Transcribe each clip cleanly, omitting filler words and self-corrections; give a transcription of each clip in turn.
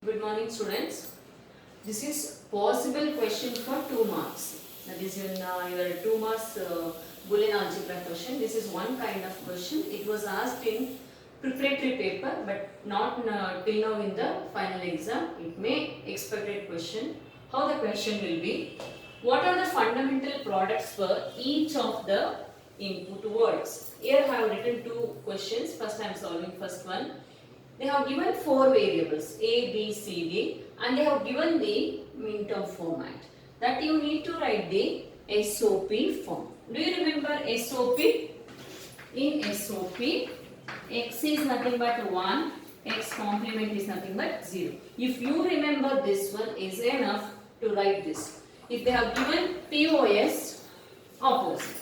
Good morning, students. This is possible question for 2 marks. That is in your 2 marks Boolean algebra question. This is one kind of question. It was asked in preparatory paper, but not till now in the final exam. It may expected question. How the question will be? What are the fundamental products for each of the input words? Here I have written 2 questions. First I am solving first one. They have given 4 variables A, B, C, D and they have given the min-term format. That you need to write the SOP form. Do you remember SOP? In SOP, x is nothing but 1, x complement is nothing but 0. If you remember this one is enough to write this. If they have given POS, opposite.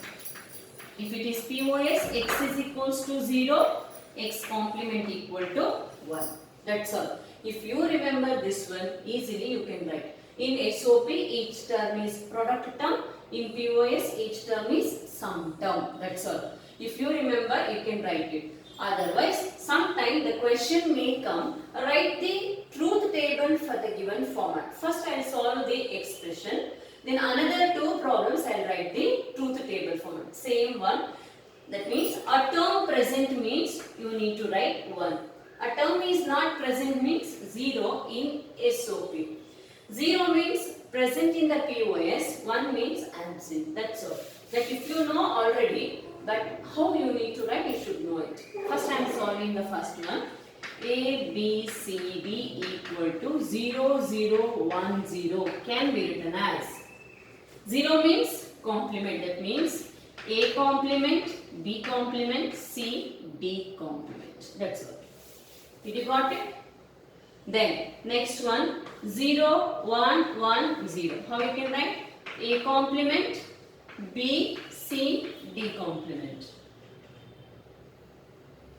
If it is POS, x is equals to 0, x complement equal to 1. That's all. If you remember this one, easily you can write. In SOP, each term is product term. In POS, each term is sum term. That's all. If you remember, you can write it. Otherwise, sometime the question may come, write the truth table for the given format. First, I will solve the expression. Then another 2 problems, I will write the truth table format. Same one. That means a term present means you need to write 1. A term is not present means 0 in SOP. 0 means present in the POS, 1 means absent. That's all. That if you know already, but how you need to write, you should know it. First I am solving the first one. A, B, C, D equal to 0, 0, 1, 0 can be written as 0 means complement. That means A complement, B complement, C, D complement. That's all. Did you got it? Then next one 0, 1, 1, 0. How you can write? A complement, B, C, D complement.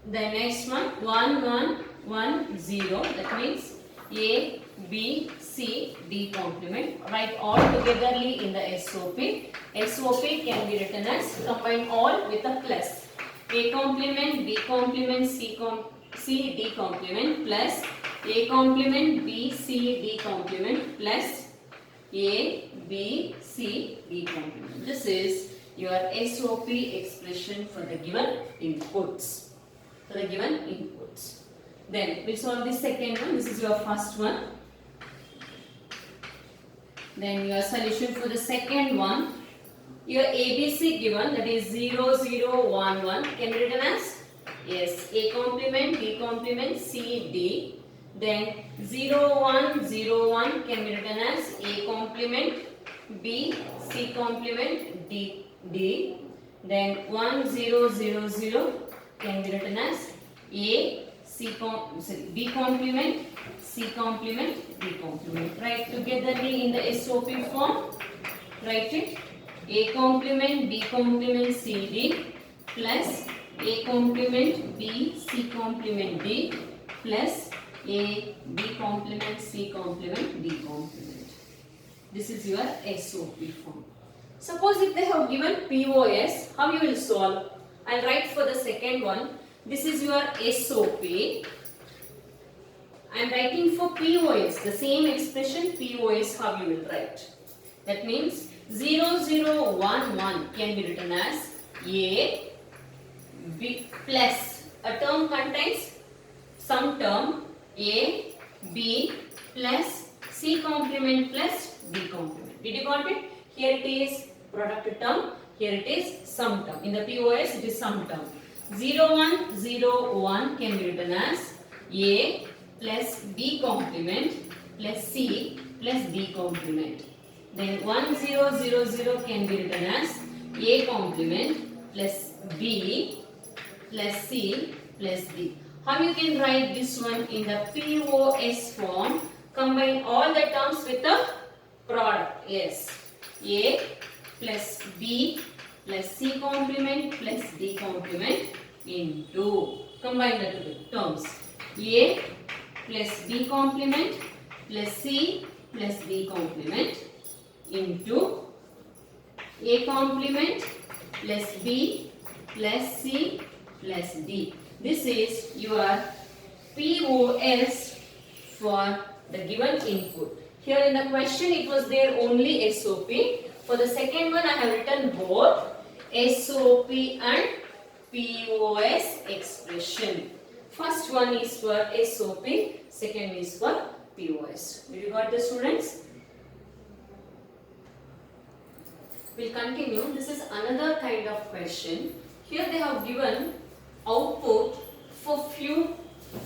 Then next one 1, 1, 1, 0. That means A, B, C, D complement. Write all togetherly in the SOP. SOP can be written as combine all with a plus. A complement, B complement, C, D complement plus A complement, B, C, D complement plus A, B, C, D complement. This is your SOP expression for the given inputs. Then we solve the second one. This is your first one. Then your solution for the second one. Your ABC given, that is 0, 0, 1, 1 can be written as yes, A complement, B complement, C, D. Then 0, 1, 0, 1 can be written as A complement, B, C complement, D, D. Then 1, 0, 0, 0 can be written as A, B complement, C complement, D complement. Write togetherly in the SOP form. Write it. A complement, B complement, C, D plus A complement, B, C complement, D plus A, B complement, C complement, D complement. This is your SOP form. Suppose if they have given POS, how you will solve? I'll write for the second one. This is your SOP. I am writing for POS, the same expression POS, how you will write. That means 0, 0, 1, 1 can be written as A, B plus a term contains some term A, B plus C complement plus D complement. Did you got it? Here it is product term, here it is sum term. In the POS it is sum term. 0, 1, 0, 1 can be written as A plus B complement plus C plus D complement. Then 1, 0, 0, 0 can be written as A complement plus B plus C plus D. How you can write this one in the POS form? Combine all the terms with the product. Yes. A plus B plus C complement plus D complement into. Combine the two terms. A plus B complement plus C plus D complement into A complement plus B plus C plus D. This is your POS for the given input. Here in the question it was there only SOP. For the second one I have written both SOP and POS expression. First one is for SOP, second is for POS. Did you got the students? We'll continue. This is another kind of question. Here they have given output for few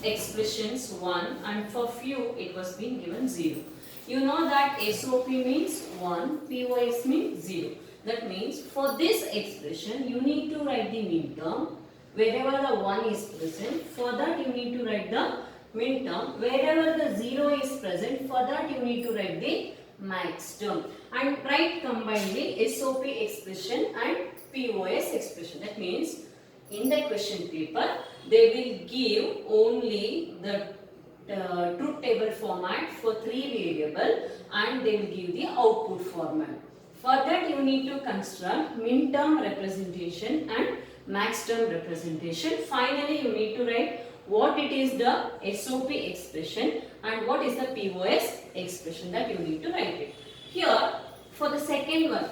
expressions 1 and for few it was being given 0. You know that SOP means 1, POS means 0. That means for this expression you need to write the minterm wherever the 1 is present. For that you need to write the minterm. Wherever the 0 is present, for that you need to write the max term. And write combinedly SOP expression and POS expression. That means in the question paper they will give only the truth table format for 3 variable and they will give the output format. For that you need to construct minterm representation and max term representation. Finally you need to write what it is the SOP expression and what is the POS expression, that you need to write it. Here for the second one,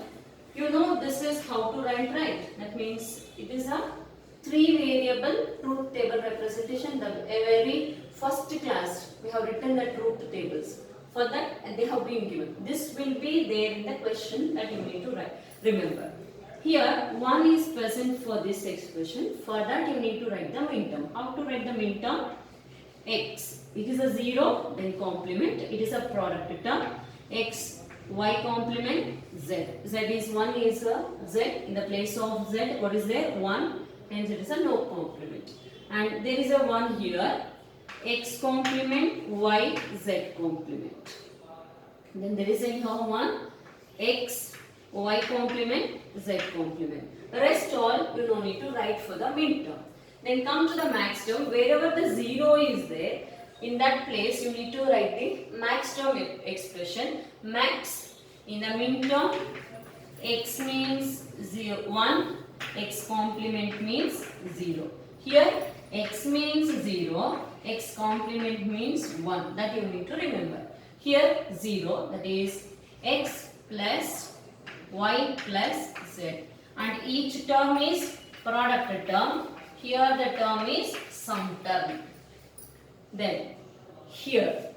you know this is how to write, right? That means it is a 3 variable truth table representation. The very first class we have written the truth tables. For that they have been given. This will be there in the question that you need to write. Remember, here 1 is present for this expression. For that you need to write the minterm. How to write the minterm? X. It is a 0, then complement. It is a product term. X, Y complement, Z. Z is 1 is a Z. In the place of Z, what is there? 1. Hence it is a no complement. And there is a 1 here. X complement, Y, Z complement. Then there is a 1. X, Y complement, Z complement. The rest all you don't need to write for the minterm. Then come to the max term. Wherever the 0 is there, in that place you need to write the max term expression. Max in the minterm, X means 0, 1, X complement means 0. Here X means 0, X complement means 1. That you need to remember. Here 0, that is X plus Y plus Z. And each term is product term. Here the term is sum term. Then here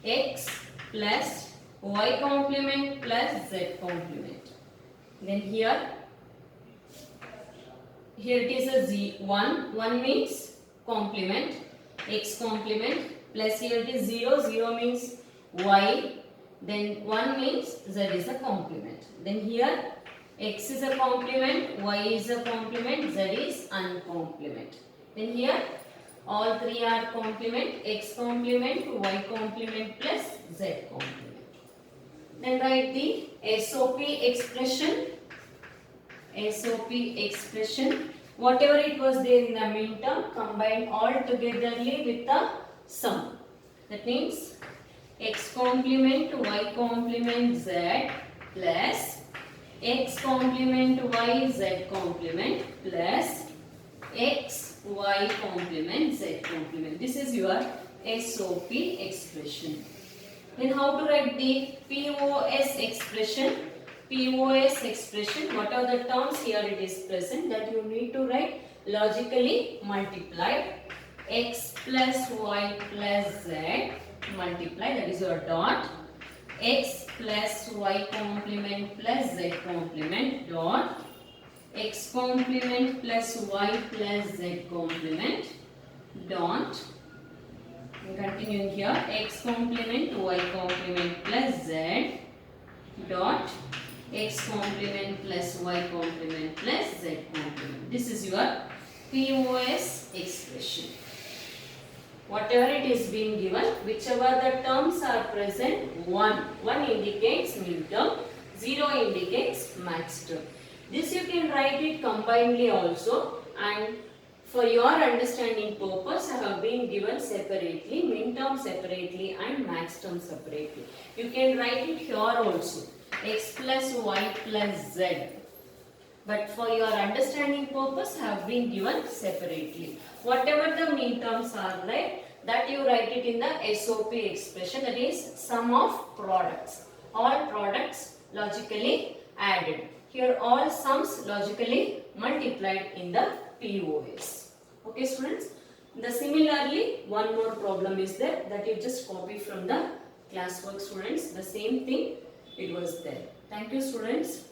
X plus Y complement plus Z complement. Then here it is a 1. 1 means complement. X complement plus here it is 0. 0 means Y. Then 1 means Z is a complement. Then here X is a complement, Y is a complement, Z is uncomplement. Then here all 3 are complement. X complement, Y complement plus Z complement. Then write the SOP expression. SOP expression. Whatever it was there in the minterm, combine all togetherly with the sum. That means X complement Y complement Z plus X complement Y Z complement plus X Y complement Z complement. This is your SOP expression. Then how to write the POS expression? POS expression, what are the terms here it is present, that you need to write logically multiplied. X plus Y plus Z multiply, that is your dot. X plus Y complement plus Z complement dot. X complement plus Y plus Z complement dot. Continuing here, X complement Y complement plus Z dot. X complement plus Y complement plus Z complement. This is your POS expression. Whatever it is being given, whichever the terms are present, 1 indicates minterm, 0 indicates max term. This you can write it combinedly also, and for your understanding purpose I have been given separately, minterm separately and max term separately. You can write it here also, X plus Y plus Z. But for your understanding purpose have been given separately. Whatever the minterms are like, that you write it in the SOP expression, that is sum of products. All products logically added. Here all sums logically multiplied in the POS. Okay students. Similarly one more problem is there that you just copy from the classwork students. The same thing it was there. Thank you students.